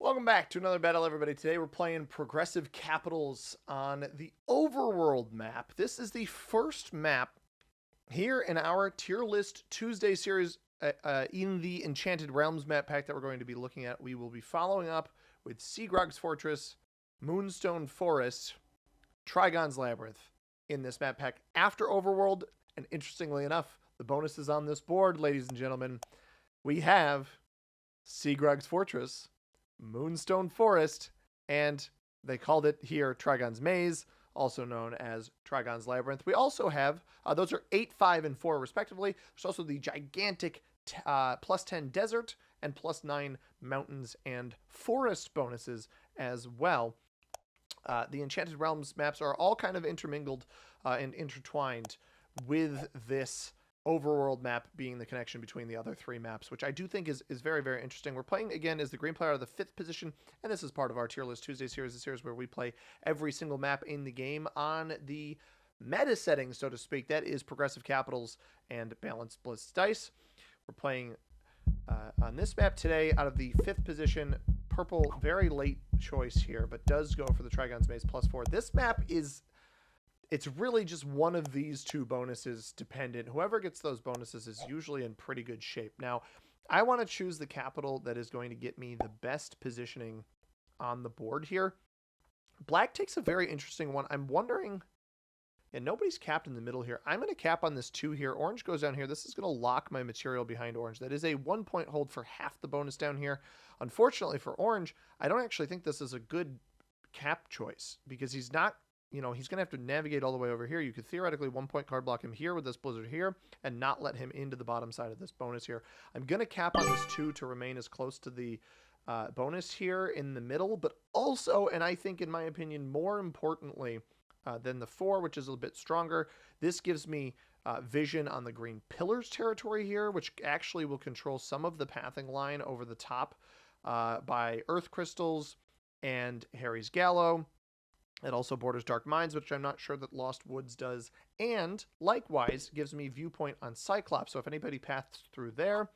Welcome back to another battle, everybody. Today we're playing Progressive Capitals on the Overworld map. This is the first map here in our tier list Tuesday series in the Enchanted Realms map pack that we're going to be looking at. We will be following up with Seagrog's Fortress, Moonstone Forest, Trigon's Labyrinth in this map pack after Overworld. And interestingly enough, the bonuses on this board, ladies and gentlemen, we have Seagrog's Fortress, Moonstone Forest, and they called it here Trigon's Maze, also known as Trigon's Labyrinth. We also have, those are 8, 5, and 4 respectively. There's also the gigantic plus 10 desert and plus 9 mountains and forest bonuses as well. The Enchanted Realms maps are all kind of intermingled and intertwined with this Overworld map being the connection between the other three maps, which I do think is very, very interesting. We're playing, again, as the green player out of the 5th position, and this is part of our Tier List Tuesday series, a series where we play every single map in the game on the meta setting, so to speak. That is Progressive Capitals and Balanced Blitz Dice. We're playing on this map today out of the 5th position. Purple, very late choice here, but does go for the Trigon's Maze +4. This map is... it's really just one of these two bonuses dependent. Whoever gets those bonuses is usually in pretty good shape. Now, I want to choose the capital that is going to get me the best positioning on the board here. Black takes a very interesting one. I'm wondering, and nobody's capped in the middle here. I'm going to cap on this 2 here. Orange goes down here. This is going to lock my material behind orange. That is a 1-point hold for half the bonus down here. Unfortunately for orange, I don't actually think this is a good cap choice because he's not, you know, he's going to have to navigate all the way over here. You could theoretically 1-point card block him here with this blizzard here and not let him into the bottom side of this bonus here. I'm going to cap on this 2 to remain as close to the bonus here in the middle, but also, and I think in my opinion, more importantly than the 4, which is a bit stronger, this gives me vision on the green pillars territory here, which actually will control some of the pathing line over the top by Earth Crystals and Harry's Gallow. It also borders Dark Mines, which I'm not sure that Lost Woods does. And likewise gives me viewpoint on Cyclops. So if anybody paths through there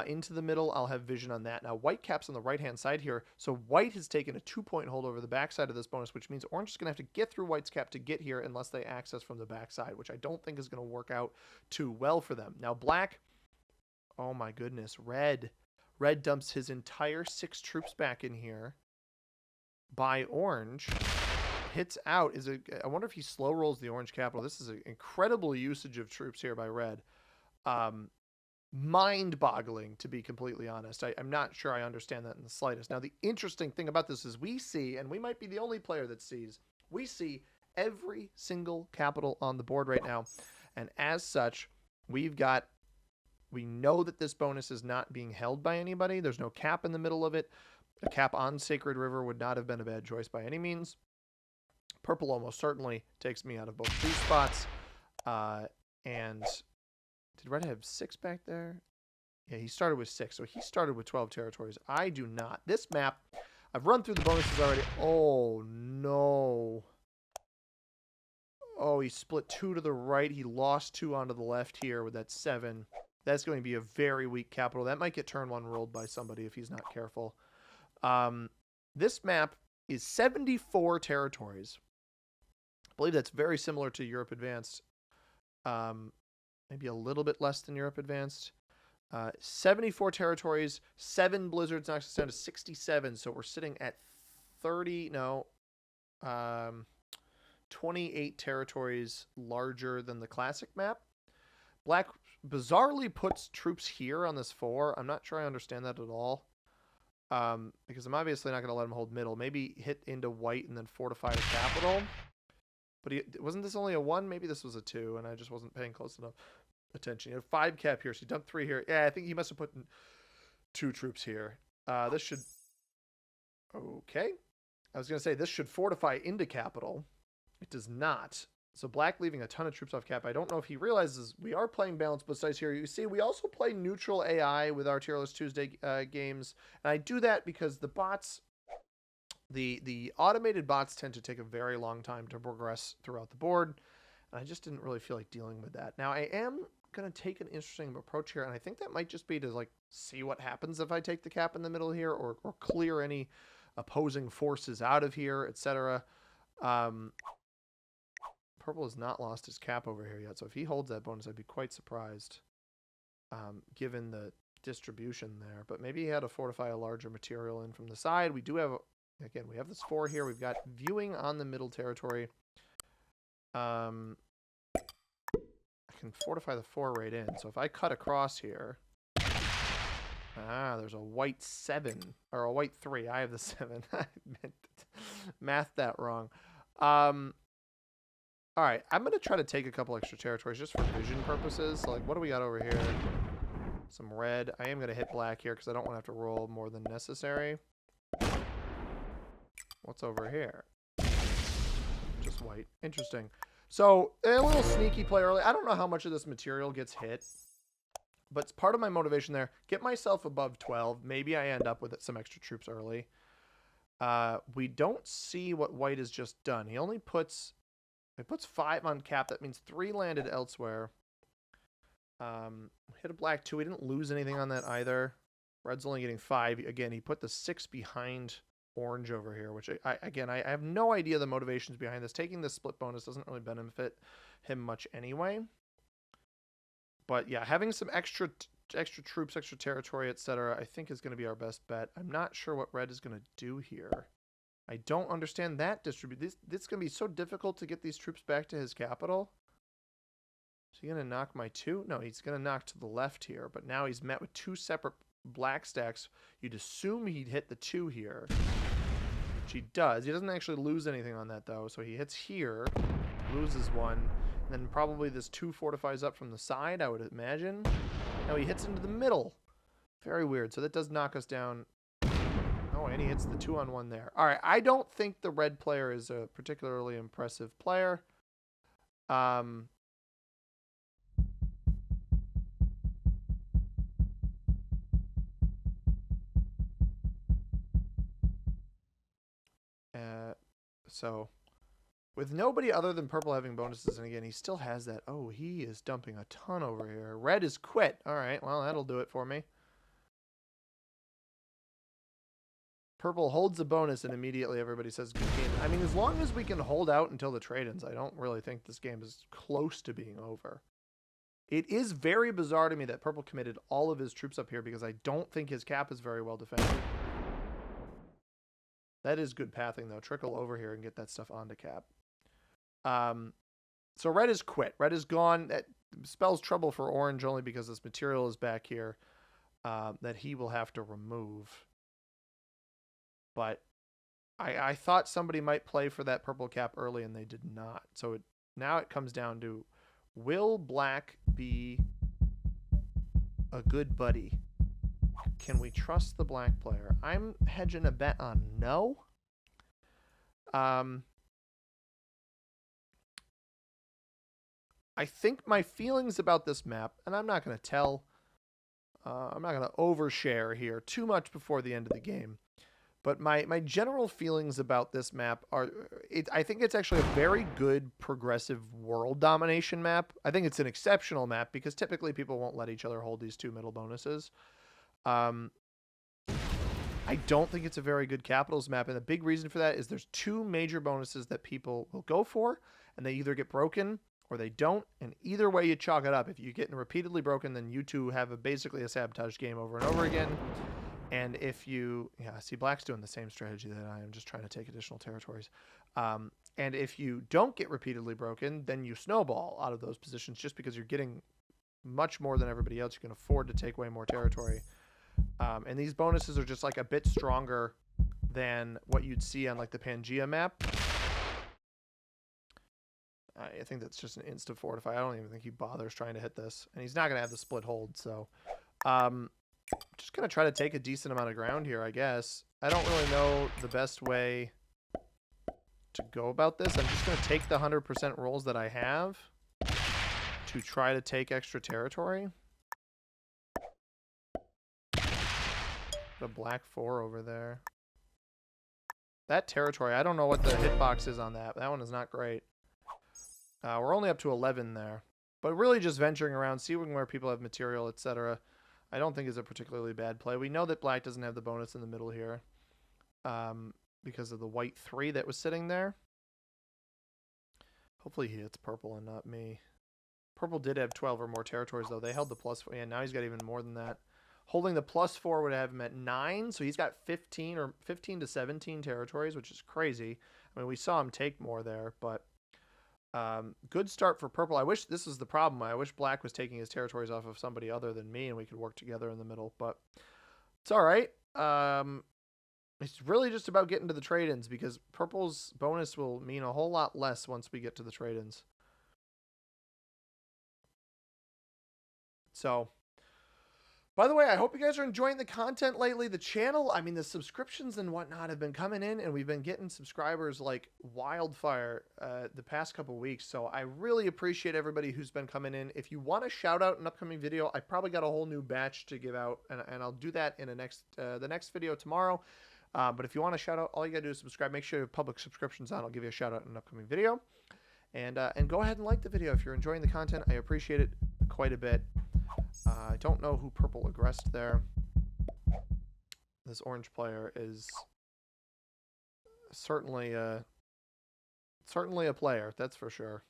into the middle, I'll have vision on that. Now, white cap's on the right-hand side here. So white has taken a 2-point hold over the backside of this bonus, which means orange is going to have to get through white's cap to get here unless they access from the backside, which I don't think is going to work out too well for them. Now, black, oh my goodness, red. Red dumps his entire 6 troops back in here by orange. Hits out. I wonder if he slow rolls the orange capital. This is an incredible usage of troops here by red. Mind-boggling, to be completely honest. I'm not sure I understand that in the slightest. Now, the interesting thing about this is we see, and we might be the only player that sees, we see every single capital on the board right now. And as such, we know that this bonus is not being held by anybody. There's no cap in the middle of it. A cap on Sacred River would not have been a bad choice by any means. Purple almost certainly takes me out of both these spots. And did red have 6 back there? Yeah, he started with 6. So he started with 12 territories. I do not. This map, I've run through the bonuses already. Oh, no. Oh, he split 2 to the right. He lost 2 onto the left here with that 7. That's going to be a very weak capital. That might get turn 1 rolled by somebody if he's not careful. This map is 74 territories. I believe that's very similar to Europe Advanced. Maybe a little bit less than Europe Advanced. 74 territories, 7 blizzards knocks us down to 67. So we're sitting at 28 territories larger than the classic map. Black bizarrely puts troops here on this 4. I'm not sure I understand that at all. Because I'm obviously not going to let him hold middle. Maybe hit into white and then fortify the capital. But wasn't this only a 1? Maybe this was a 2, and I just wasn't paying close enough attention. He had 5 cap here, so he dumped 3 here. Yeah, I think he must have put 2 troops here. This should... okay. I was going to say, this should fortify into capital. It does not. So black leaving a ton of troops off cap. I don't know if he realizes we are playing Balanced Blitz Dice here. You see, we also play neutral AI with our Tier List Tuesday games. And I do that because the bots... The automated bots tend to take a very long time to progress throughout the board. And I just didn't really feel like dealing with that. Now, I am going to take an interesting approach here, and I think that might just be to like see what happens if I take the cap in the middle here, or clear any opposing forces out of here, etc. Purple has not lost his cap over here yet, so if he holds that bonus, I'd be quite surprised, given the distribution there. But maybe he had to fortify a larger material in from the side. We do have, again, we have this 4 here. We've got viewing on the middle territory. I can fortify the 4 right in. So if I cut across here, there's a white 7 or a white 3. I have the 7. I meant math that wrong. All right, I'm going to try to take a couple extra territories just for vision purposes. So, like, what do we got over here? Some red. I am going to hit black here because I don't want to have to roll more than necessary. What's over here? Just white. Interesting. So, a little sneaky play early. I don't know how much of this material gets hit, but it's part of my motivation there. Get myself above 12. Maybe I end up with some extra troops early. We don't see what white has just done. He only puts... It puts 5 on cap. That means 3 landed elsewhere. Hit a black 2. We didn't lose anything on that either. Red's only getting 5. Again, he put the 6 behind orange over here, which, I have no idea the motivations behind this. Taking this split bonus doesn't really benefit him much anyway. But yeah, having some extra troops, extra territory, etc., I think is going to be our best bet. I'm not sure what red is going to do here. I don't understand that distribution. This is going to be so difficult to get these troops back to his capital. Is he going to knock my 2? No, he's going to knock to the left here. But now he's met with 2 separate black stacks. You'd assume he'd hit the 2 here, which he does. He doesn't actually lose anything on that, though. So he hits here, loses 1. And then probably this 2 fortifies up from the side, I would imagine. Now he hits into the middle. Very weird. So that does knock us down. Oh, and he hits the 2-on-1 there. All right, I don't think the red player is a particularly impressive player. So, with nobody other than purple having bonuses, and again, he still has that. Oh, he is dumping a ton over here. Red is quit. All right, well, that'll do it for me. Purple holds a bonus, and immediately everybody says good game. I mean, as long as we can hold out until the trade ends, I don't really think this game is close to being over. It is very bizarre to me that purple committed all of his troops up here because I don't think his cap is very well defended. That is good pathing, though. Trickle over here and get that stuff onto cap. So red is quit. Red is gone. That spells trouble for orange only because this material is back here that he will have to remove. But I thought somebody might play for that purple cap early, and they did not. So now it comes down to, will black be a good buddy? Can we trust the black player? I'm hedging a bet on no. I think my feelings about this map, and I'm not going to tell, I'm not going to overshare here too much before the end of the game. But my general feelings about this map are, I think it's actually a very good progressive world domination map. I think it's an exceptional map because typically people won't let each other hold these 2 middle bonuses. I don't think it's a very good capitals map, and the big reason for that is there's 2 major bonuses that people will go for, and they either get broken or they don't, and either way you chalk it up. If you get repeatedly broken, then you 2 have basically a sabotage game over and over again. And if you, yeah, see, black's doing the same strategy that I am, just trying to take additional territories. And if you don't get repeatedly broken, then you snowball out of those positions just because you're getting much more than everybody else. You can afford to take way more territory. And these bonuses are just like a bit stronger than what you'd see on like the Pangea map. I think that's just an insta fortify. I don't even think he bothers trying to hit this. And he's not going to have the split hold, so... just going to try to take a decent amount of ground here, I guess. I don't really know the best way to go about this. I'm just going to take the 100% rolls that I have to try to take extra territory. The black 4 over there. That territory, I don't know what the hitbox is on that. That one is not great. We're only up to 11 there. But really just venturing around, seeing where people have material, etc., I don't think is a particularly bad play. We know that black doesn't have the bonus in the middle here because of the white 3 that was sitting there. Hopefully he hits purple and not me. Purple did have 12 or more territories, though. They held the +4. Yeah, now he's got even more than that. Holding the +4 would have him at 9, so he's got 15 to 17 territories, which is crazy. I mean, we saw him take more there, but good start for purple. I wish this was the problem. I wish black was taking his territories off of somebody other than me, and we could work together in the middle, but it's all right. It's really just about getting to the trade-ins because purple's bonus will mean a whole lot less once we get to the trade-ins. So, by the way, I hope you guys are enjoying the content lately. The channel, I mean, the subscriptions and whatnot have been coming in, and we've been getting subscribers like wildfire the past couple weeks. So I really appreciate everybody who's been coming in. If you want to shout out an upcoming video, I probably got a whole new batch to give out, and I'll do that in the next video tomorrow. But if you want to shout out, all you got to do is subscribe. Make sure you have public subscriptions on. I'll give you a shout out in an upcoming video. And go ahead and like the video if you're enjoying the content. I appreciate it quite a bit. I don't know who purple aggressed there. This orange player is certainly a player, that's for sure.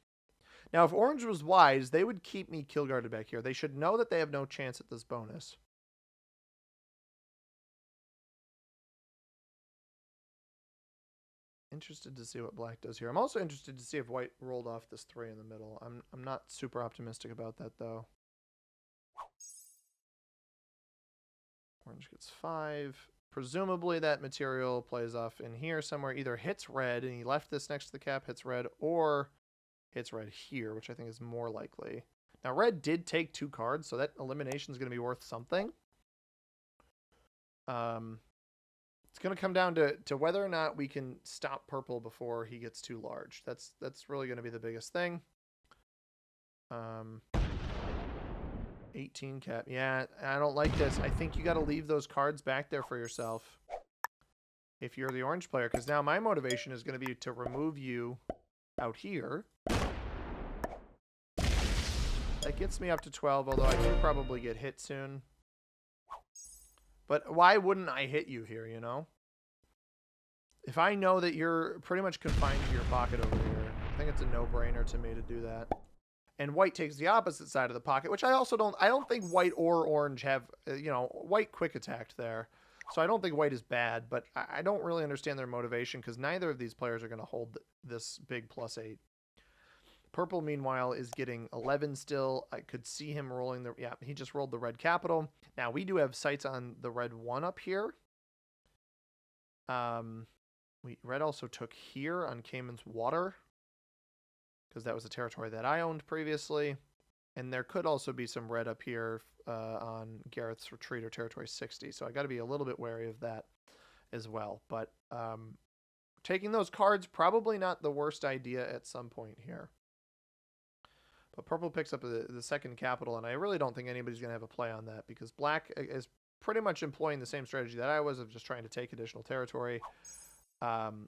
Now, if orange was wise, they would keep me kill guarded back here. They should know that they have no chance at this bonus. Interested to see what black does here. I'm also interested to see if white rolled off this 3 in the middle. I'm not super optimistic about that, though. Orange gets 5. Presumably that material plays off in here somewhere. Either hits red, and he left this next to the cap, hits red, or hits red here, which I think is more likely. Now, red did take 2 cards, so that elimination is going to be worth something. It's going to come down to whether or not we can stop purple before he gets too large. That's really going to be the biggest thing. 18 cap. Yeah, I don't like this. I think you got to leave those cards back there for yourself if you're the orange player, because now my motivation is going to be to remove you out here. That gets me up to 12, although I do probably get hit soon. But why wouldn't I hit you here, you know? If I know that you're pretty much confined to your pocket over here, I think it's a no-brainer to me to do that. And white takes the opposite side of the pocket, which I don't think white or orange have, white quick attacked there. So I don't think white is bad, but I don't really understand their motivation because neither of these players are going to hold this big +8. Purple, meanwhile, is getting 11 still. I could see him rolling he just rolled the red capital. Now, we do have sights on the red 1 up here. Red also took here on Cayman's Water, because that was a territory that I owned previously. And there could also be some red up here on Gareth's Retreat or Territory 60. So I got to be a little bit wary of that as well. But taking those cards, probably not the worst idea at some point here. But purple picks up the second capital, and I really don't think anybody's going to have a play on that because black is pretty much employing the same strategy that I was of just trying to take additional territory. And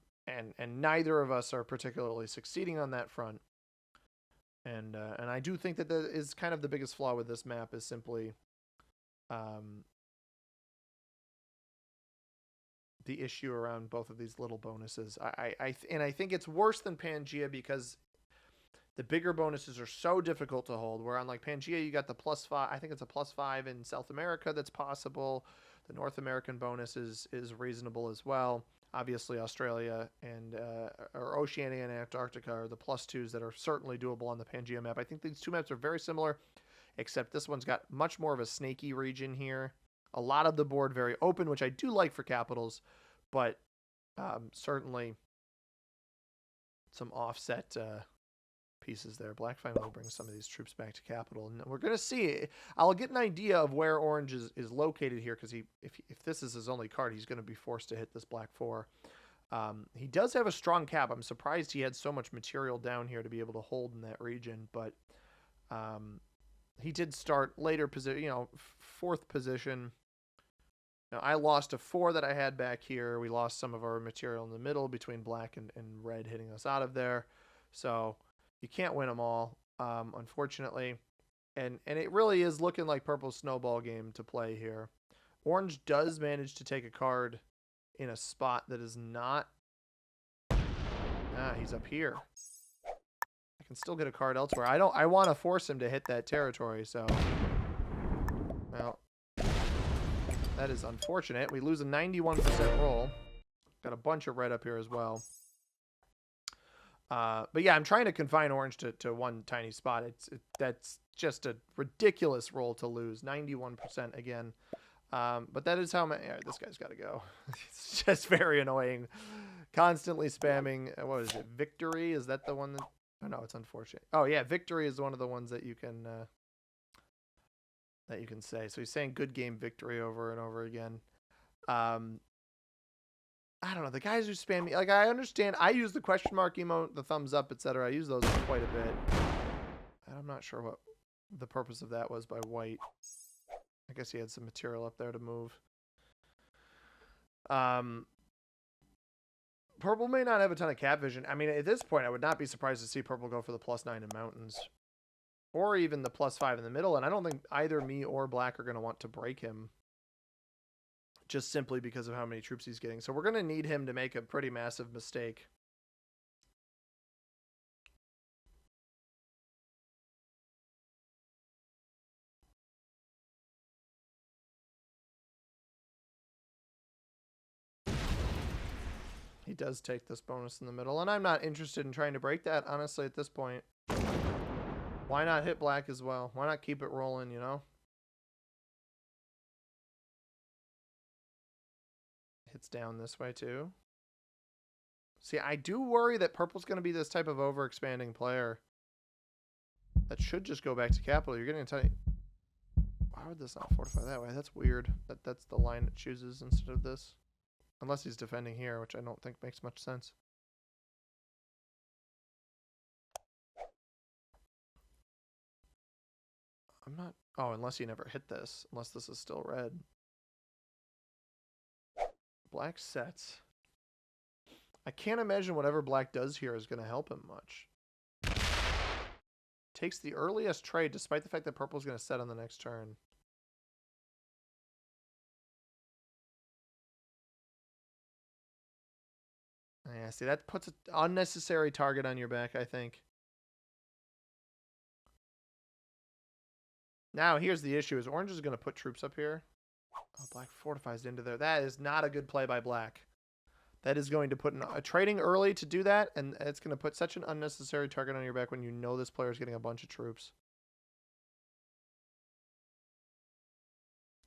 neither of us are particularly succeeding on that front. And I do think that is kind of the biggest flaw with this map is simply the issue around both of these little bonuses. I think it's worse than Pangea because the bigger bonuses are so difficult to hold. Where on like Pangea, you got the +5. I think it's a +5 in South America that's possible. The North American bonus is reasonable as well. Obviously, Australia and or Oceania and Antarctica are the +2s that are certainly doable on the Pangea map. I think these two maps are very similar, except this one's got much more of a snaky region here. A lot of the board very open, which I do like for capitals, but certainly some offset pieces there. Black finally brings some of these troops back to capital, and we're going to see. I'll get an idea of where orange is located here, because if this is his only card, he's going to be forced to hit this black 4. He does have a strong cap. I'm surprised he had so much material down here to be able to hold in that region, but he did start later position, 4th position. Now, I lost a 4 that I had back here. We lost some of our material in the middle between black and red hitting us out of there. So you can't win them all. unfortunately. And it really is looking like purple's snowball game to play here. Orange does manage to take a card in a spot that is not... Ah, he's up here. I can still get a card elsewhere. I want to force him to hit that territory, so... Well, that is unfortunate. We lose a 91% roll. Got a bunch of red up here as well. But yeah, I'm trying to confine orange to one tiny spot. That's just a ridiculous roll to lose. 91% again. But that is how my... Right, this guy's got to go. It's just very annoying. Constantly spamming... What is it? Victory? Is that the one that... Oh, no, it's unfortunate. Oh, yeah. Victory is one of the ones that you can say. So he's saying good game victory over and over again. I don't know. The guys who spam me... Like, I understand. I use the question mark emote, the thumbs up, etc. I use those quite a bit. I'm not sure what the purpose of that was by white. I guess he had some material up there to move. Purple may not have a ton of cap vision. I mean, at this point, I would not be surprised to see purple go for the +9 in mountains. Or even the +5 in the middle. And I don't think either me or black are going to want to break him. Just simply because of how many troops he's getting. So we're going to need him to make a pretty massive mistake. He does take this bonus in the middle, and I'm not interested in trying to break that, honestly, at this point. Why not hit black as well? Why not keep it rolling, you know? Hits down this way, too. See, I do worry that purple's going to be this type of overexpanding player. That should just go back to capital. You're getting a tiny... Why would this not fortify that way? That's weird. That's the line it chooses instead of this. Unless he's defending here, which I don't think makes much sense. I'm not... Oh, unless he never hit this. Unless this is still red. Black sets. I can't imagine whatever black does here is going to help him much. Takes the earliest trade, despite the fact that purple's going to set on the next turn. Yeah, see, that puts an unnecessary target on your back, I think. Now, here's the issue, is orange is going to put troops up here. Oh, black fortifies into there. That is not a good play by black. That is going to put a trading early to do that, and it's going to put such an unnecessary target on your back when you know this player is getting a bunch of troops.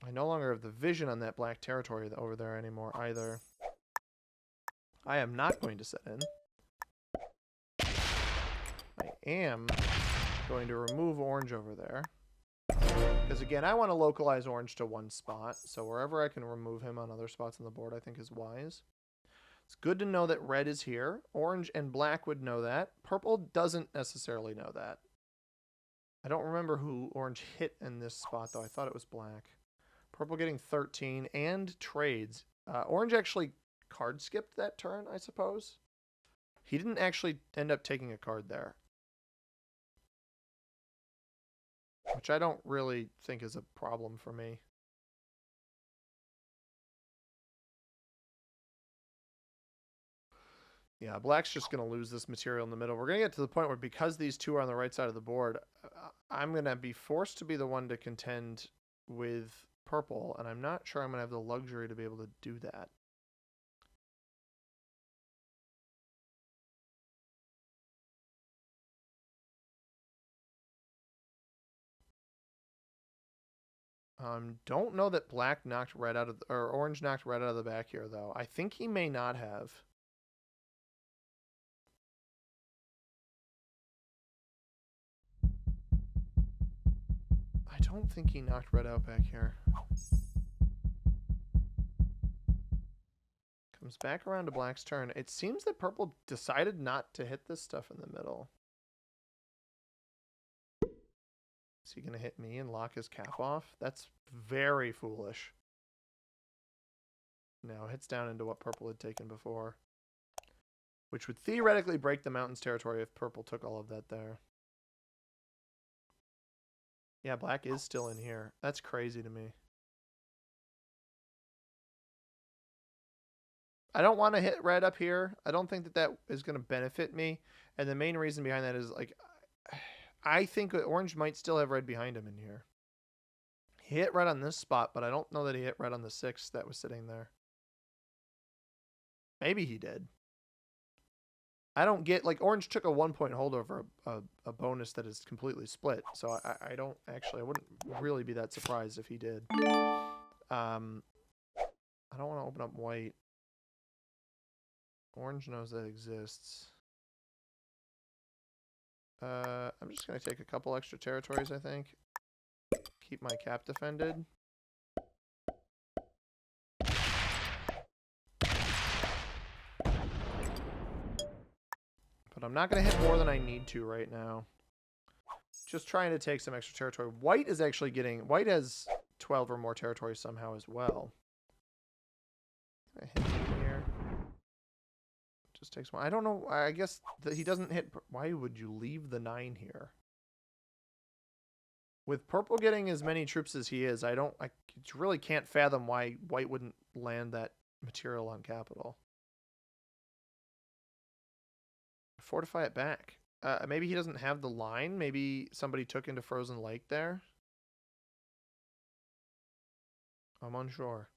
I no longer have the vision on that black territory over there anymore either. I am not going to set in. I am going to remove orange over there. Because again, I want to localize orange to one spot. So wherever I can remove him on other spots on the board, I think is wise. It's good to know that red is here. Orange and black would know that. Purple doesn't necessarily know that. I don't remember who orange hit in this spot, though. I thought it was black. Purple getting 13 and trades. Orange actually card skipped that turn, I suppose. He didn't actually end up taking a card there. Which I don't really think is a problem for me. Yeah, black's just going to lose this material in the middle. We're going to get to the point where because these two are on the right side of the board, I'm going to be forced to be the one to contend with purple, and I'm not sure I'm going to have the luxury to be able to do that. Don't know that black knocked red out of, or orange knocked red out of the back here, though. I think he may not have. I don't think he knocked red out back here. Comes back around to black's turn. It seems that purple decided not to hit this stuff in the middle. Is he going to hit me and lock his cap off? That's very foolish. No, hits down into what purple had taken before. Which would theoretically break the mountains territory if purple took all of that there. Yeah, black is still in here. That's crazy to me. I don't want to hit red up here. I don't think that that is going to benefit me. And the main reason behind that is, like, I think orange might still have red behind him in here. He hit red on this spot, but I don't know that he hit red on the 6 that was sitting there. Maybe he did. I don't get, like, orange took a 1-point hold over a bonus that is completely split. So I don't actually, I wouldn't really be that surprised if he did. I don't want to open up white. Orange knows that exists. I'm just going to take a couple extra territories, I think. Keep my cap defended. But I'm not going to hit more than I need to right now. Just trying to take some extra territory. White is actually getting... White has 12 or more territories somehow as well. I hit here. Just takes one. I don't know. I guess that he doesn't hit... Why would you leave the 9 here? With purple getting as many troops as he is, I really can't fathom why white wouldn't land that material on capital. Fortify it back. Maybe he doesn't have the line. Maybe somebody took into Frozen Lake there. I'm unsure.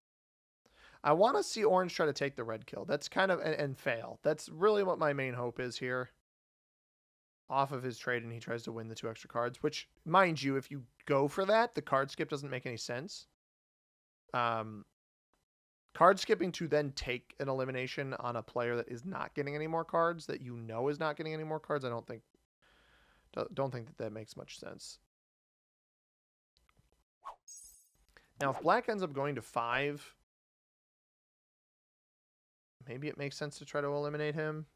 I want to see orange try to take the red kill. That's kind of... And fail. That's really what my main hope is here. Off of his trade, and he tries to win the 2 extra cards, which, mind you, if you go for that, the card skip doesn't make any sense. Card skipping to then take an elimination on a player that is not getting any more cards, that you know is not getting any more cards, I don't think that makes much sense. Now, if black ends up going to 5, maybe it makes sense to try to eliminate him.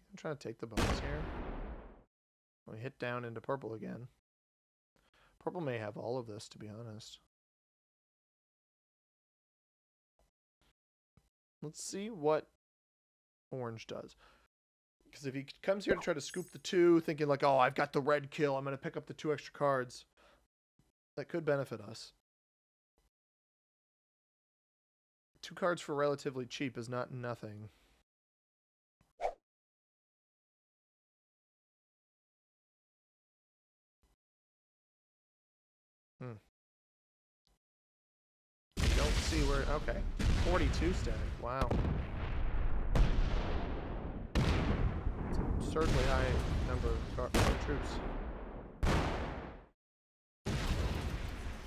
I'm trying to take the bonus here. We hit down into purple again. Purple may have all of this, to be honest. Let's see what orange does. Because if he comes here to try to scoop the 2, thinking like, oh, I've got the red kill, I'm going to pick up the 2 extra cards, that could benefit us. 2 cards for relatively cheap is not nothing. Don't see where... Okay. 42 static. Wow. It's an absurdly high number of troops.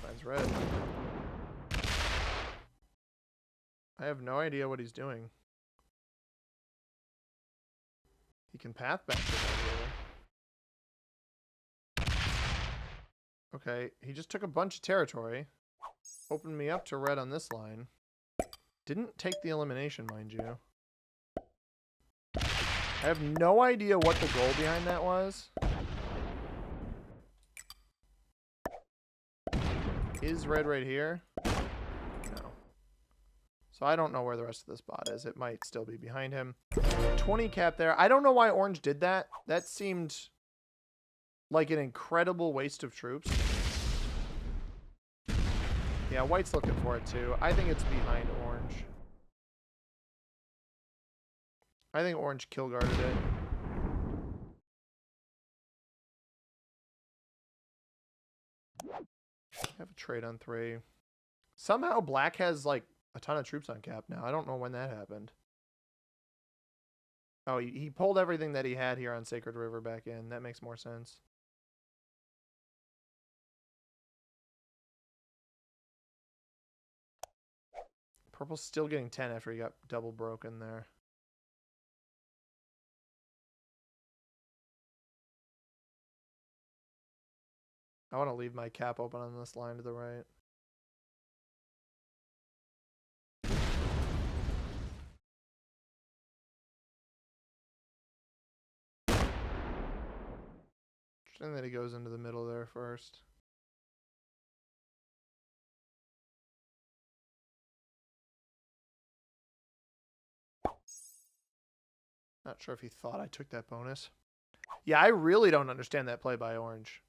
Finds red. I have no idea what he's doing. He can path back to that. Okay, he just took a bunch of territory. Opened me up to red on this line. Didn't take the elimination, mind you. I have no idea what the goal behind that was. Is red right here? No. So I don't know where the rest of the spot is. It might still be behind him. 20 cap there. I don't know why orange did that. That seemed like an incredible waste of troops. Yeah, white's looking for it too. I think it's behind orange. I think orange kill guarded it. Have a trade on 3. Somehow black has like a ton of troops on cap now. I don't know when that happened. Oh, he pulled everything that he had here on Sacred River back in. That makes more sense. Purple's still getting 10 after he got double broken there. I want to leave my cap open on this line to the right. Interesting that he goes into the middle there first. Not sure if he thought I took that bonus. Yeah, I really don't understand that play by orange.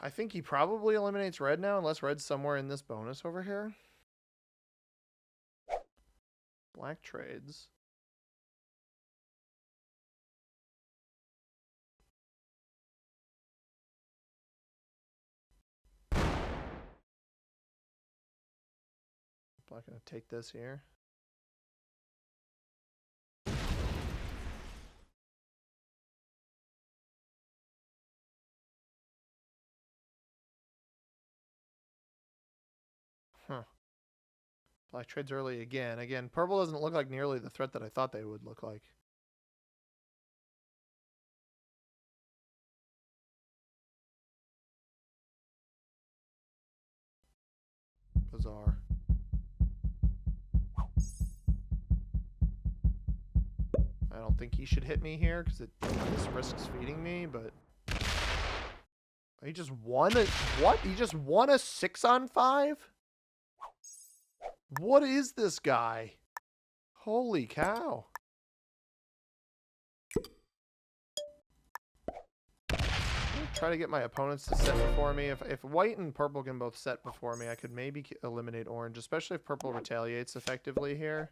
I think he probably eliminates red now, unless red's somewhere in this bonus over here. Black trades. Black gonna take this here. Huh. Black trades early again. Again, purple doesn't look like nearly the threat that I thought they would look like. Bizarre. I don't think he should hit me here because this risks feeding me, but he just won a what? He just won a 6-on-5? What is this guy? Holy cow. Try to get my opponents to set before me. If white and purple can both set before me, I could maybe eliminate orange, especially if purple retaliates effectively here.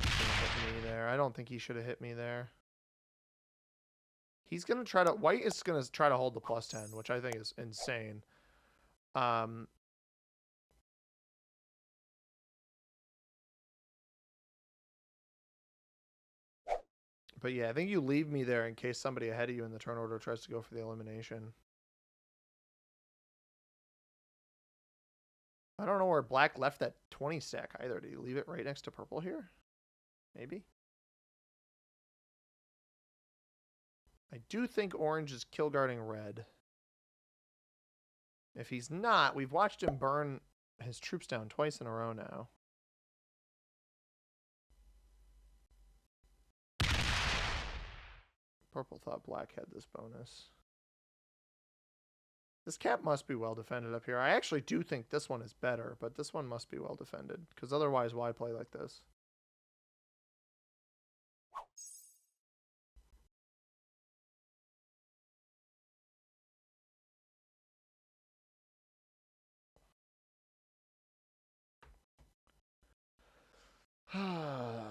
Hit me there. I don't think he should have hit me there. He's going to try to... White is going to try to hold the +10, which I think is insane. But yeah, I think you leave me there in case somebody ahead of you in the turn order tries to go for the elimination. I don't know where black left that 20 stack either. Did you leave it right next to purple here? Maybe. I do think orange is kill guarding red. If he's not, we've watched him burn his troops down twice in a row now. Purple thought black had this bonus. This cap must be well defended up here. I actually do think this one is better, but this one must be well defended, because otherwise why play like this? Alrighty.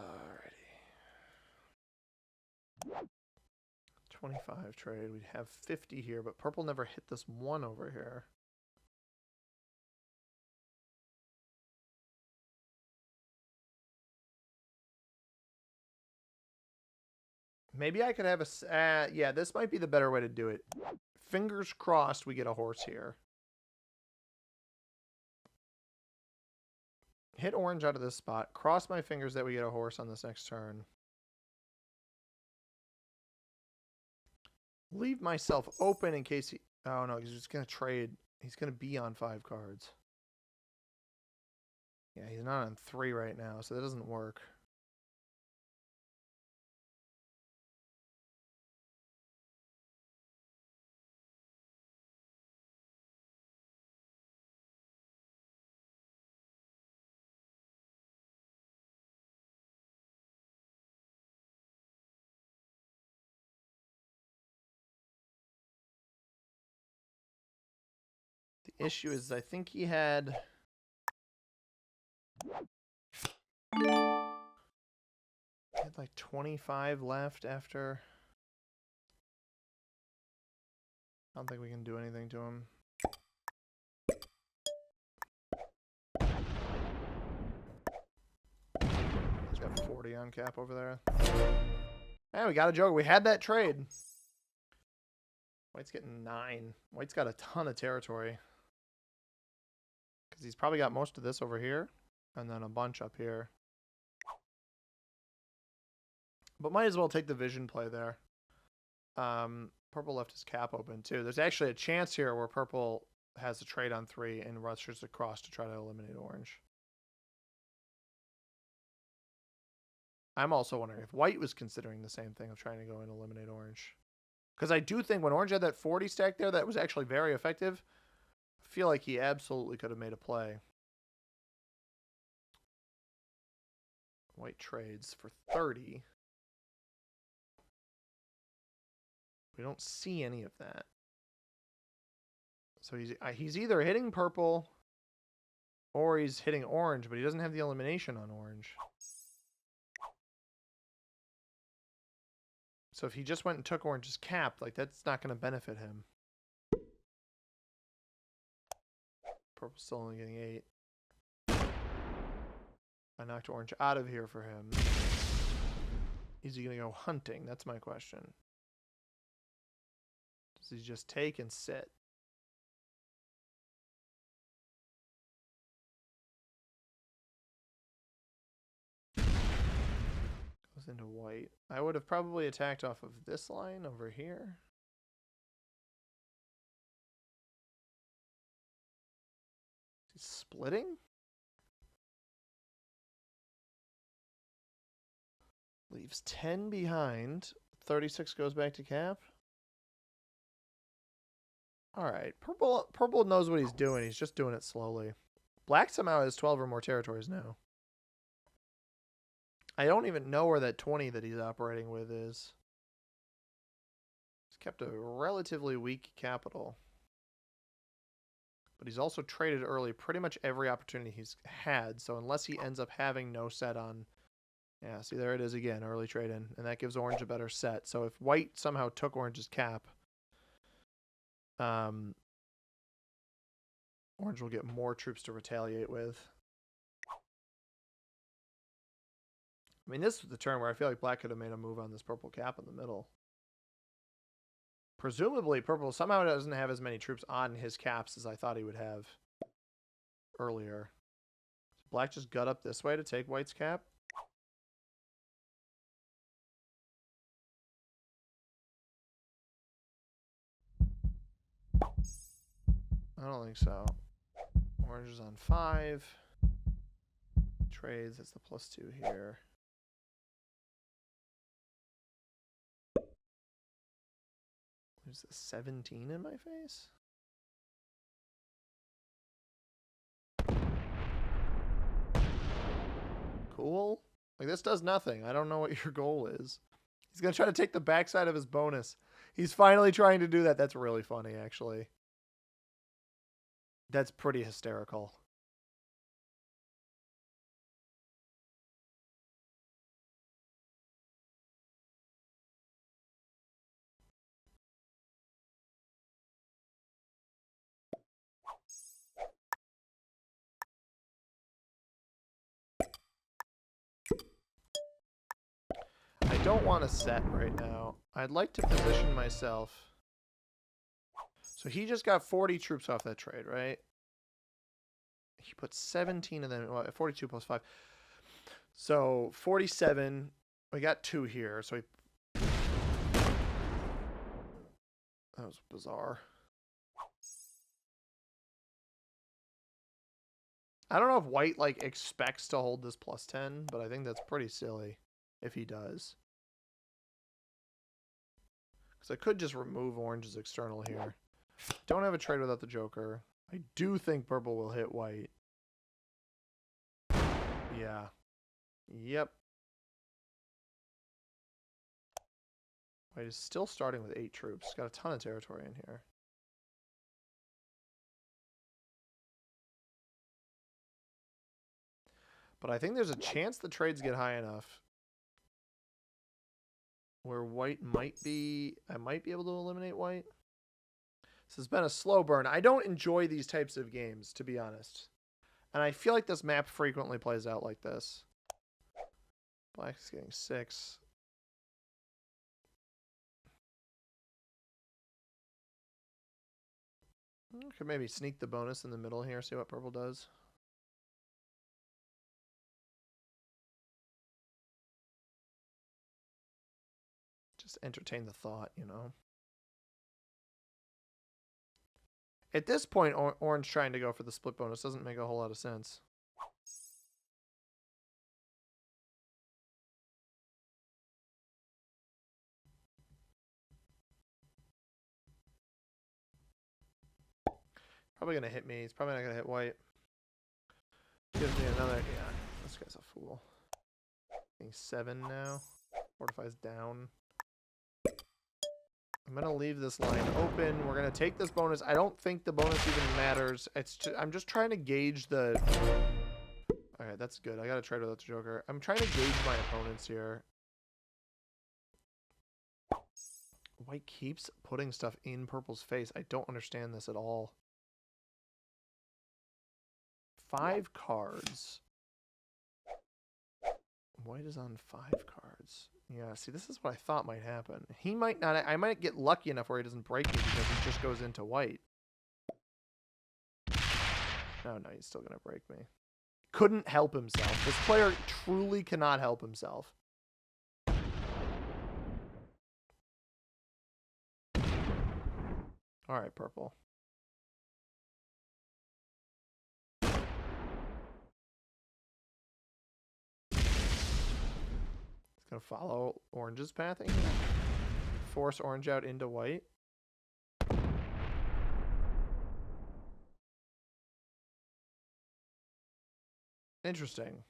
25 trade. We'd have 50 here, but purple never hit this one over here. Maybe I could have a... yeah, this might be the better way to do it. Fingers crossed we get a horse here. Hit orange out of this spot. Cross my fingers that we get a horse on this next turn. Leave myself open in case he... Oh, no, he's just going to trade. He's going to be on 5 cards. Yeah, he's not on 3 right now, so that doesn't work. The issue is I think he had... like 25 left after. I don't think we can do anything to him. He's got 40 on cap over there. Man, we got a joker. We had that trade. White's getting 9. White's got a ton of territory. Because he's probably got most of this over here. And then a bunch up here. But might as well take the vision play there. Purple left his cap open too. There's actually a chance here where purple has a trade on 3 and rushes across to try to eliminate orange. I'm also wondering if white was considering the same thing of trying to go and eliminate orange. Because I do think when orange had that 40 stack there, that was actually very effective. I feel like he absolutely could have made a play. White trades for 30. We don't see any of that. So he's either hitting purple or he's hitting orange, but he doesn't have the elimination on orange. So if he just went and took orange's cap, like that's not going to benefit him. Purple's still only getting 8. I knocked orange out of here for him. Is he going to go hunting? That's my question. Does he just take and sit? Goes into white. I would have probably attacked off of this line over here. Is he splitting? Leaves 10 behind. 36 goes back to cap. All right. Purple knows what he's doing. He's just doing it slowly. Black somehow has 12 or more territories now. I don't even know where that 20 that he's operating with is. He's kept a relatively weak capital. But he's also traded early pretty much every opportunity he's had. So unless he ends up having no set on... Yeah, see, there it is again, early trade in. And that gives orange a better set. So if white somehow took orange's cap, orange will get more troops to retaliate with. I mean, this was the turn where I feel like black could have made a move on this purple cap in the middle. Presumably, purple somehow doesn't have as many troops on his caps as I thought he would have earlier. Black just got up this way to take white's cap. I don't think so. Orange is on 5. Trades, that's the +2 here. There's a 17 in my face. Cool. Like, this does nothing. I don't know what your goal is. He's going to try to take the backside of his bonus. He's finally trying to do that. That's really funny, actually. That's pretty hysterical. I don't want to set right now. I'd like to position myself. So he just got 40 troops off that trade, right? He put 17 and then 42 plus 5. So 47. We got 2 here. So that was bizarre. I don't know if white like expects to hold this +10, but I think that's pretty silly if he does. Because I could just remove orange's external here. Don't have a trade without the Joker. I do think purple will hit white. Yeah. Yep. White is still starting with 8 troops. Got a ton of territory in here. But I think there's a chance the trades get high enough where white might be... I might be able to eliminate white. This has been a slow burn. I don't enjoy these types of games, to be honest. And I feel like this map frequently plays out like this. Black's getting 6. Could maybe sneak the bonus in the middle here, see what purple does. Just entertain the thought, you know. At this point, orange trying to go for the split bonus doesn't make a whole lot of sense. Probably going to hit me. He's probably not going to hit white. Gives me another... Yeah, this guy's a fool. He's 7 now. Fortifies down. I'm going to leave this line open. We're going to take this bonus. I don't think the bonus even matters. I'm just trying to gauge the... Alright, that's good. I got to trade without the Joker. I'm trying to gauge my opponents here. White keeps putting stuff in purple's face. I don't understand this at all. 5 cards. White is on 5 cards. Yeah, see, this is what I thought might happen. He might not... I might get lucky enough where he doesn't break me because he just goes into white. No, he's still going to break me. Couldn't help himself. This player truly cannot help himself. All right, purple. It's going to follow orange's pathing. Force orange out into white. Interesting.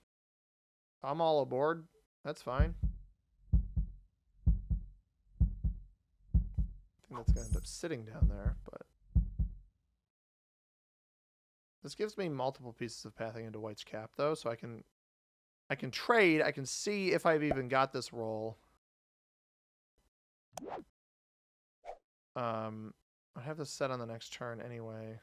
I'm all aboard. That's fine. I think that's going to end up sitting down there, but... This gives me multiple pieces of pathing into white's cap, though, so I can trade. I can see if I've even got this roll. I have this set on the next turn anyway.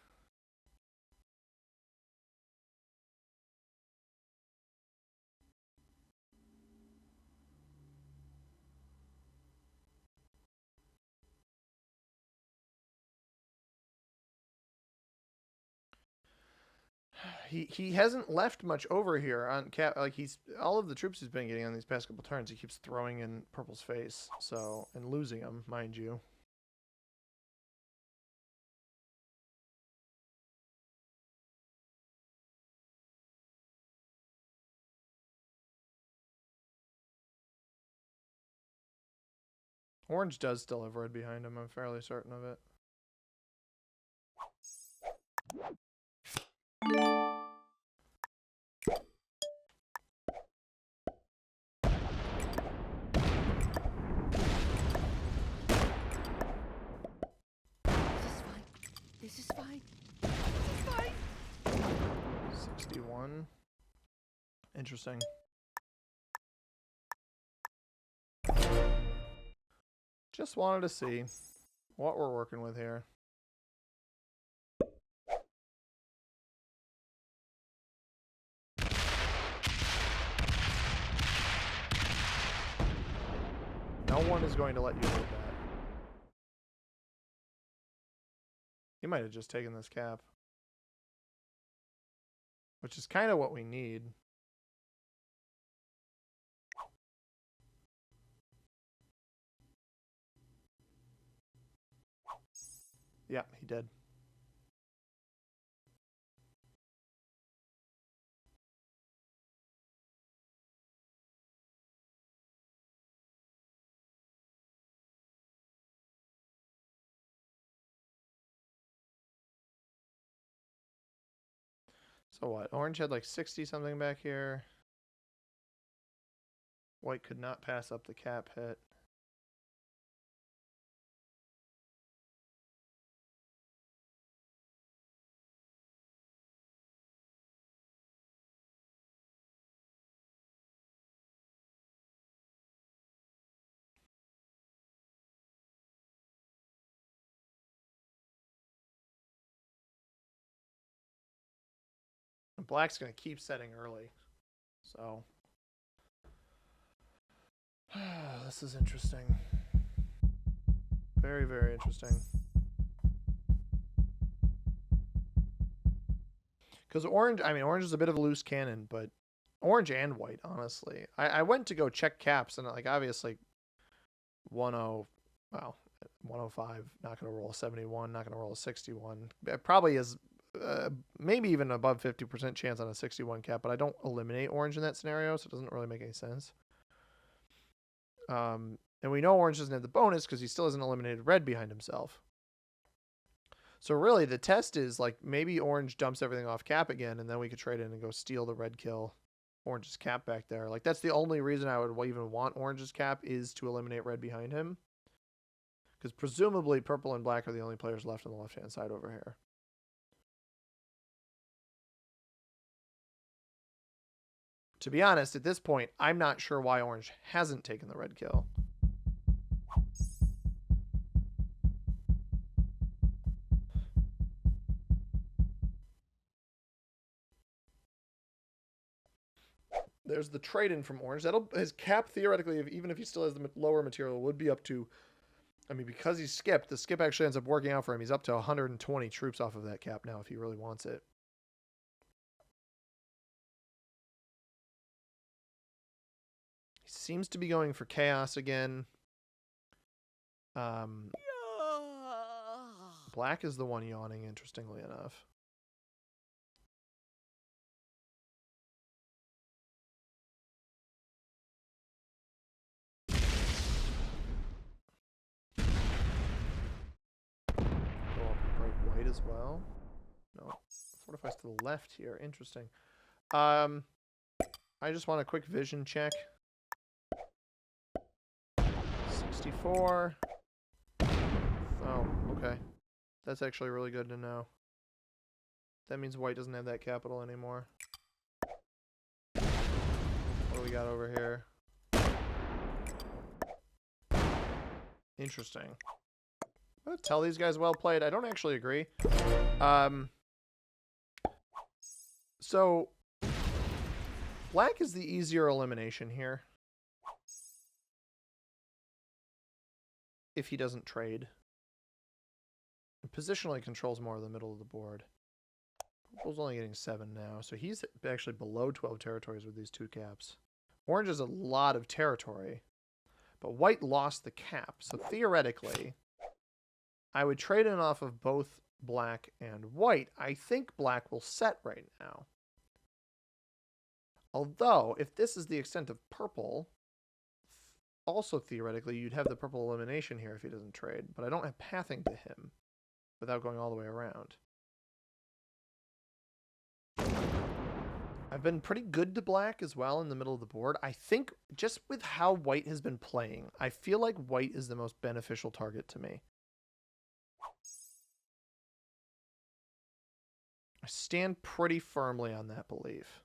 He hasn't left much over here on cap. Like, he's all of the troops he's been getting on these past couple turns, he keeps throwing in purple's face. So, and losing them, mind you. Orange does still have red behind him. I'm fairly certain of it. This is fine. This is fine. 61. Interesting. Just wanted to see what we're working with here. No one is going to let you hold that. He might have just taken this cap. Which is kind of what we need. Yeah, he did. So what? Orange had like 60 something back here. White could not pass up the cap hit. Black's going to keep setting early. So, this is interesting. Very, very interesting. Because orange is a bit of a loose cannon, but orange and white, honestly. I went to go check caps, and like obviously 105, not going to roll a 71, not going to roll a 61. It probably is maybe even above 50% chance on a 61 cap, but I don't eliminate orange in that scenario, so it doesn't really make any sense. And we know orange doesn't have the bonus because he still hasn't eliminated red behind himself. So really, the test is like maybe orange dumps everything off cap again, and then we could trade in and go steal the red kill. Orange's cap back there. Like, that's the only reason I would even want Orange's cap is to eliminate red behind him. Because presumably purple and black are the only players left on the left-hand side over here. To be honest, at this point, I'm not sure why Orange hasn't taken the red kill. There's the trade-in from Orange. His cap, theoretically, even if he still has the lower material, would be up to... I mean, because he's skipped, the skip actually ends up working out for him. He's up to 120 troops off of that cap now if he really wants it. He seems to be going for chaos again. Black is the one yawning, interestingly enough. White as well. No, fortifies to the left here. Interesting. I just want a quick vision check. 64. Oh, okay. That's actually really good to know. That means white doesn't have that capital anymore. What do we got over here? Interesting. I'm gonna tell these guys well played. I don't actually agree. So black is the easier elimination here. If he doesn't trade. And positionally controls more of the middle of the board. Purple's only getting 7 now, so he's actually below 12 territories with these 2 caps. Orange has a lot of territory, but white lost the cap, so theoretically I would trade in off of both black and white. I think black will set right now. Although, if this is the extent of purple, also theoretically, you'd have the purple elimination here if he doesn't trade. But I don't have pathing to him without going all the way around. I've been pretty good to black as well in the middle of the board. I think just with how white has been playing, I feel like white is the most beneficial target to me. I stand pretty firmly on that belief.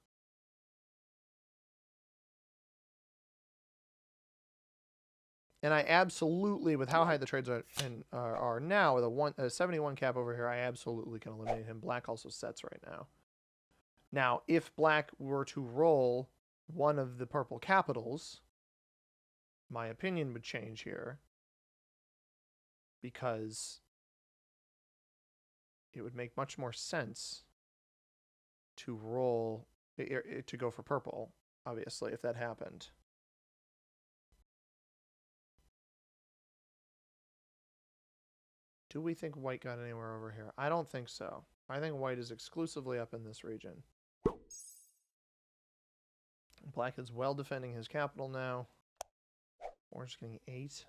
And I absolutely, with how high the trades are now, with a 71 cap over here, I absolutely can eliminate him. Black also sets right now. Now, if black were to roll one of the purple capitals, my opinion would change here. Because it would make much more sense to roll, to go for purple, obviously, if that happened. Do we think white got anywhere over here? I don't think so. I think white is exclusively up in this region. Black is well defending his capital now. Orange is getting 8.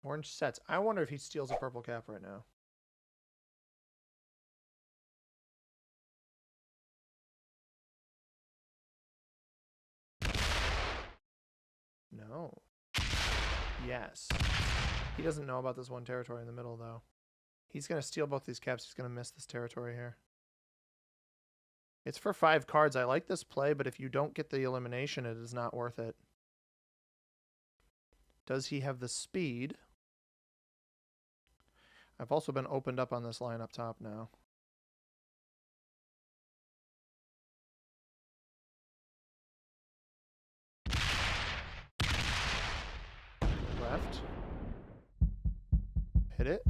Orange sets. I wonder if he steals a purple cap right now. No. Yes. He doesn't know about this one territory in the middle, though. He's going to steal both these caps. He's going to miss this territory here. It's for 5 cards. I like this play, but if you don't get the elimination, it is not worth it. Does he have the speed? I've also been opened up on this line up top now. Left. Hit it.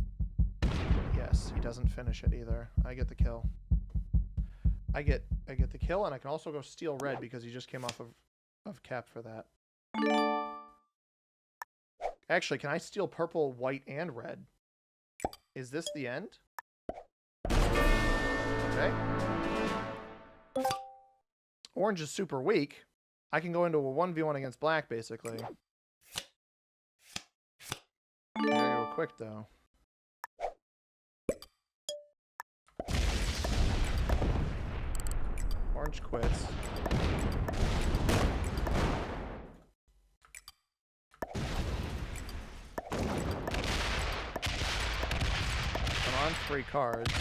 Yes, he doesn't finish it either. I get the kill. I get the kill, and I can also go steal red because he just came off of cap for that. Actually, can I steal purple, white, and red? Is this the end? Okay. Orange is super weak. I can go into a 1v1 against black, basically. I gotta go quick, though. Orange quits. I'm on 3 cards.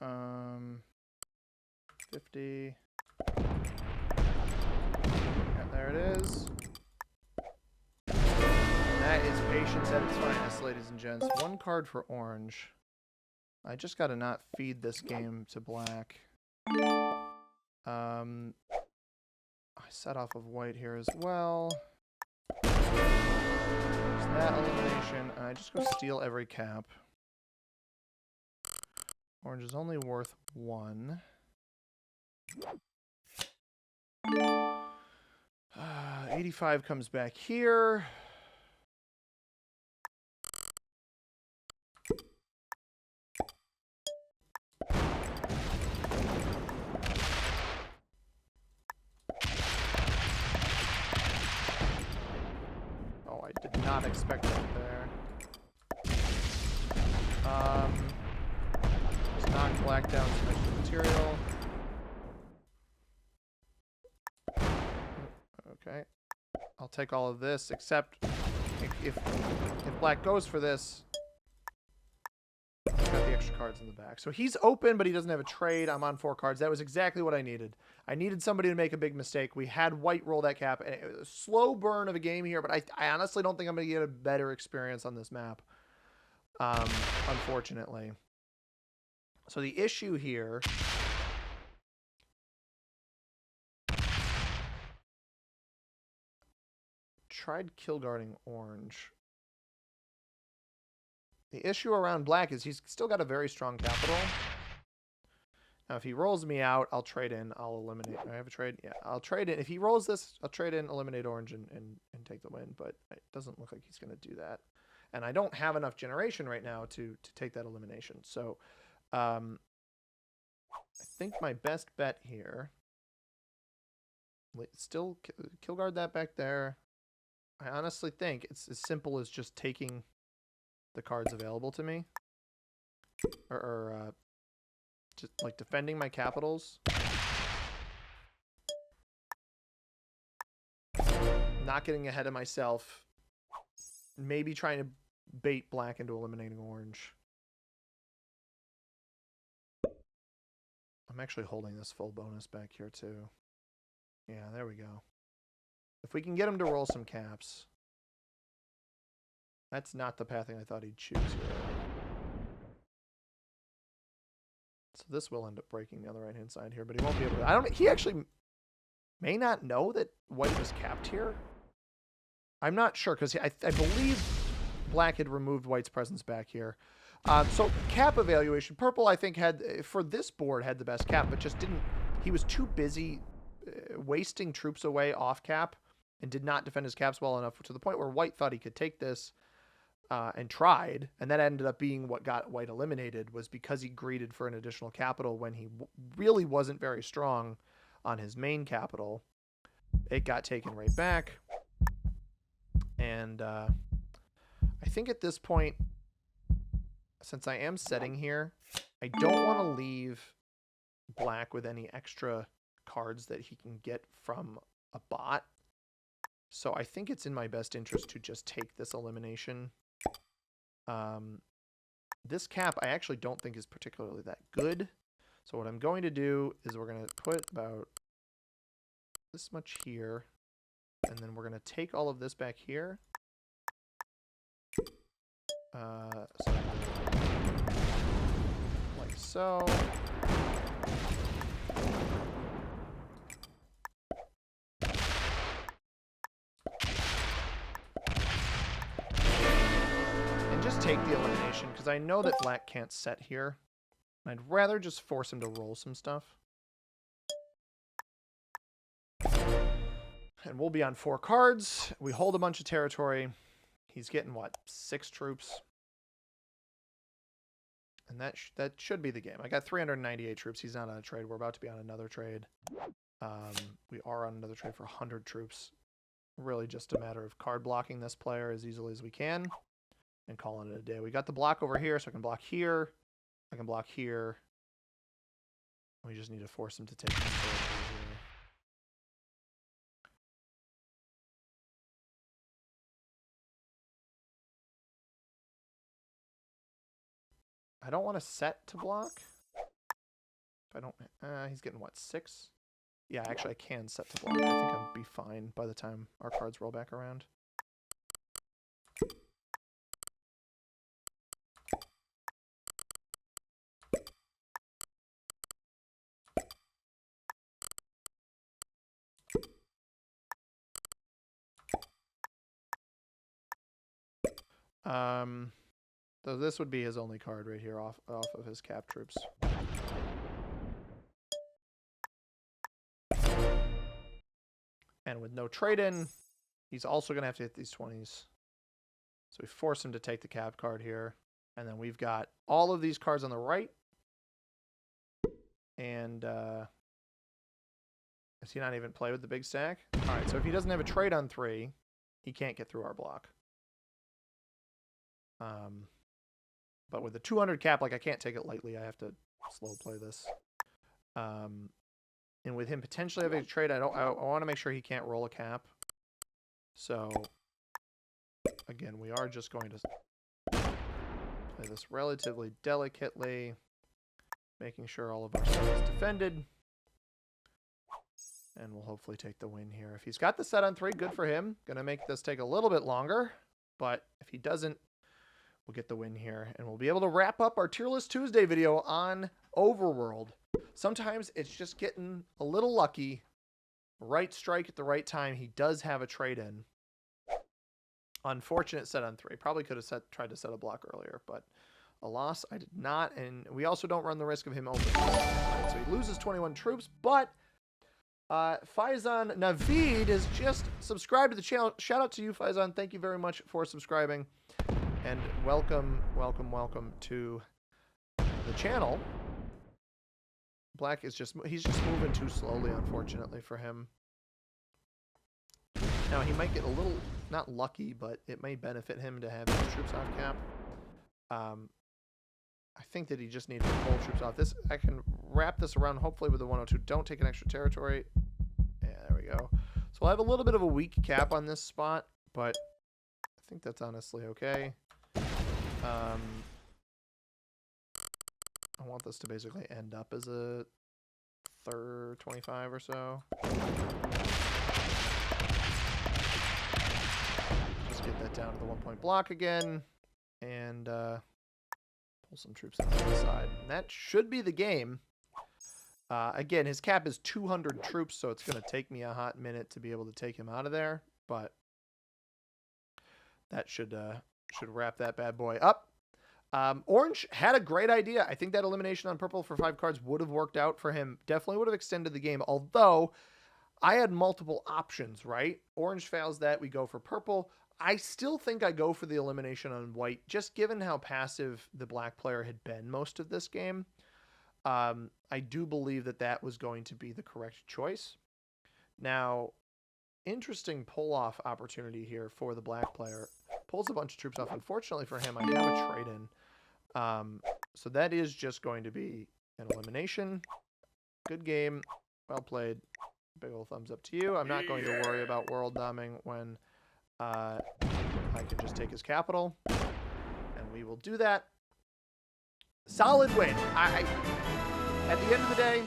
Um, 50. And there it is. And that is patience at its finest, ladies and gents. 1 card for orange. I just gotta not feed this game to black. I set off of white here as well. There's that elimination. I just go steal every cap. Orange is only worth 1. 85 comes back here. Oh, I did not expect that there. Just knock black down some extra material. Okay. I'll take all of this, except if black goes for this, he's got the extra cards in the back. So he's open, but he doesn't have a trade. I'm on 4 cards. That was exactly what I needed. I needed somebody to make a big mistake. We had white roll that cap. And it was a slow burn of a game here, but I honestly don't think I'm going to get a better experience on this map, unfortunately. So the issue here... Tried kill guarding orange. The issue around black is he's still got a very strong capital. Now, if he rolls me out, I'll trade in. I'll eliminate. I have a trade? Yeah, I'll trade in. If he rolls this, I'll trade in, eliminate orange, and take the win. But it doesn't look like he's going to do that. And I don't have enough generation right now to take that elimination. So I think my best bet here... Still kill guard that back there. I honestly think it's as simple as just taking the cards available to me. Or just like defending my capitals. Not getting ahead of myself. Maybe trying to bait black into eliminating orange. I'm actually holding this full bonus back here too. Yeah, there we go. If we can get him to roll some caps. That's not the pathing I thought he'd choose here. So this will end up breaking me on the right-hand side here, but he won't be able to... He actually may not know that white was capped here. I'm not sure, because I believe black had removed white's presence back here. So cap evaluation. Purple, I think, had, for this board, had the best cap, but just didn't... He was too busy wasting troops away off cap and did not defend his caps well enough to the point where white thought he could take this and tried, and that ended up being what got white eliminated, was because he greeted for an additional capital when he really wasn't very strong on his main capital. It got taken right back. And I think at this point, since I am setting here, I don't want to leave black with any extra cards that he can get from a bot. So I think it's in my best interest to just take this elimination. This cap I actually don't think is particularly that good. So what I'm going to do is we're going to put about this much here. And then we're going to take all of this back here. So like so. Just take the elimination, because I know that black can't set here. I'd rather just force him to roll some stuff. And we'll be on 4 cards. We hold a bunch of territory. He's getting, what, 6 troops? And that should be the game. I got 398 troops. He's not on a trade. We're about to be on another trade. We are on another trade for 100 troops. Really just a matter of card blocking this player as easily as we can and calling it a day. We got the block over here, so I can block here. I can block here. We just need to force him to take this territory here. I don't want to set to block. If I don't, he's getting what, 6? Yeah, actually I can set to block. I think I'll be fine by the time our cards roll back around. So this would be his only card right here off of his cap troops. And with no trade-in, he's also going to have to hit these 20s. So we force him to take the cap card here. And then we've got all of these cards on the right. And does he not even play with the big stack? All right, so if he doesn't have a trade on 3, he can't get through our block. But with the 200 cap, like, I can't take it lightly. I have to slow play this. And with him potentially having a trade, I want to make sure he can't roll a cap. So again, we are just going to play this relatively delicately, making sure all of our stuff is defended. And we'll hopefully take the win here. If he's got the set on 3, good for him. Gonna make this take a little bit longer, but if he doesn't, we'll get the win here. And we'll be able to wrap up our Tier List Tuesday video on Overworld. Sometimes it's just getting a little lucky. Right strike at the right time. He does have a trade-in. Unfortunate set on 3. Probably could have tried to set a block earlier, but alas, I did not. And we also don't run the risk of him opening. Right, so he loses 21 troops, but Faizan Naveed has just subscribed to the channel. Shout out to you, Faizan. Thank you very much for subscribing. And welcome, welcome, welcome to the channel. Black is he's just moving too slowly, unfortunately, for him. Now, he might get a little, not lucky, but it may benefit him to have these troops off cap. I think that he just needed to pull troops off. I can wrap this around, hopefully, with the 102. Don't take an extra territory. Yeah, there we go. So we'll have a little bit of a weak cap on this spot, but I think that's honestly okay. I want this to basically end up as a third 25 or so. Just get that down to the 1-point block again. And pull some troops on the side. And that should be the game. Again, his cap is 200 troops, so it's going to take me a hot minute to be able to take him out of there. But that should wrap that bad boy up. Orange had a great idea. I think that elimination on purple for 5 cards would have worked out for him. Definitely would have extended the game, although I had multiple options, right? Orange fails that. We go for purple. I still think I go for the elimination on white, just given how passive the black player had been most of this game. I do believe that that was going to be the correct choice. Now, interesting pull-off opportunity here for the black player. Pulls a bunch of troops off. Unfortunately for him, I have a trade-in. So that is just going to be an elimination. Good game. Well played. Big old thumbs up to you. I'm not going to worry about world doming when I can just take his capital. And we will do that. Solid win. At the end of the day,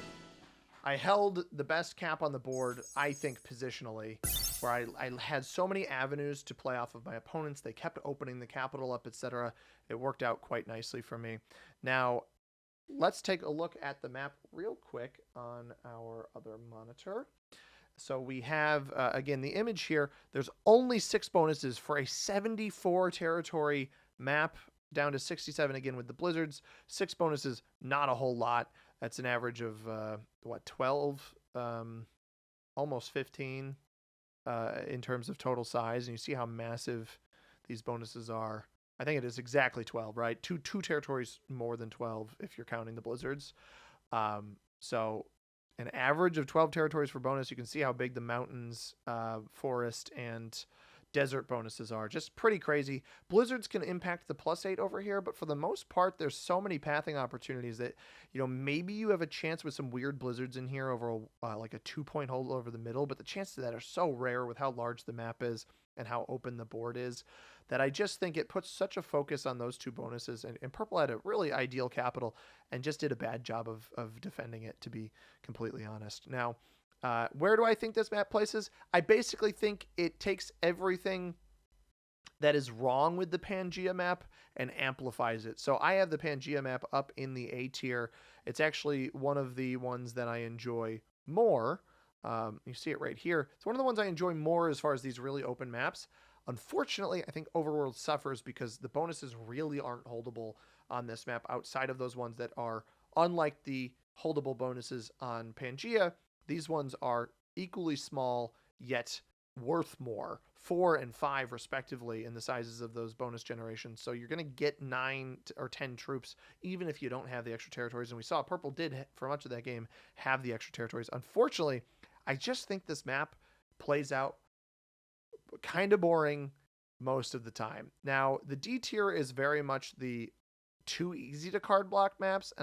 I held the best cap on the board, I think, positionally, where I had so many avenues to play off of my opponents. They kept opening the capital up, etc. It worked out quite nicely for me. Now, let's take a look at the map real quick on our other monitor. So we have, again, the image here. There's only 6 bonuses for a 74 territory map, down to 67 again with the blizzards. 6 bonuses, not a whole lot. That's an average of, 12, almost 15 in terms of total size. And you see how massive these bonuses are. I think it is exactly 12, right? Two territories more than 12 if you're counting the blizzards. So an average of 12 territories for bonus. You can see how big the mountains, forest, and desert bonuses are. Just pretty crazy. Blizzards can impact the +8 over here, but for the most part, there's so many pathing opportunities that, maybe you have a chance with some weird blizzards in here over like a 2-point hold over the middle, but the chances of that are so rare with how large the map is and how open the board is, that I just think it puts such a focus on those two bonuses. And Purple had a really ideal capital and just did a bad job of defending it, to be completely honest. Now, where do I think this map places? I basically think it takes everything that is wrong with the Pangea map and amplifies it. So I have the Pangea map up in the A tier. It's actually one of the ones that I enjoy more. You see it right here. It's one of the ones I enjoy more as far as these really open maps. Unfortunately, I think Overworld suffers because the bonuses really aren't holdable on this map outside of those ones that are, unlike the holdable bonuses on Pangea, these ones are equally small, yet worth more, 4 and 5 respectively in the sizes of those bonus generations. So you're going to get 9 or 10 troops, even if you don't have the extra territories. And we saw Purple did, for much of that game, have the extra territories. Unfortunately, I just think this map plays out kind of boring most of the time. Now, the D tier is very much the too easy to card block maps,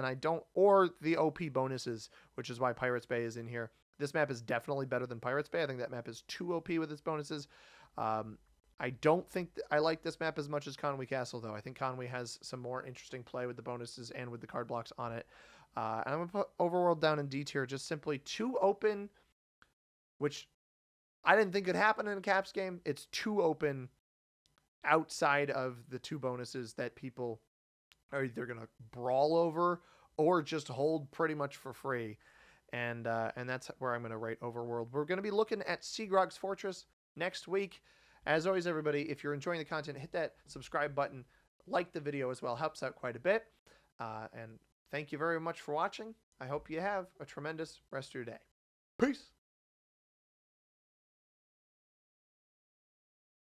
or the OP bonuses, which is why Pirates Bay is in here. This map is definitely better than Pirates Bay. I think that map is too OP with its bonuses. I don't think I like this map as much as Conway Castle, though. I think Conway has some more interesting play with the bonuses and with the card blocks on it. And I'm going to put Overworld down in D tier, just simply too open, which I didn't think could happen in a Caps game. It's too open outside of the two bonuses that people are either going to brawl over or just hold pretty much for free. And that's where I'm going to rate Overworld. We're going to be looking at Seagrog's Fortress next week. As always, everybody, if you're enjoying the content, hit that subscribe button, like the video as well. Helps out quite a bit. And thank you very much for watching. I hope you have a tremendous rest of your day. Peace.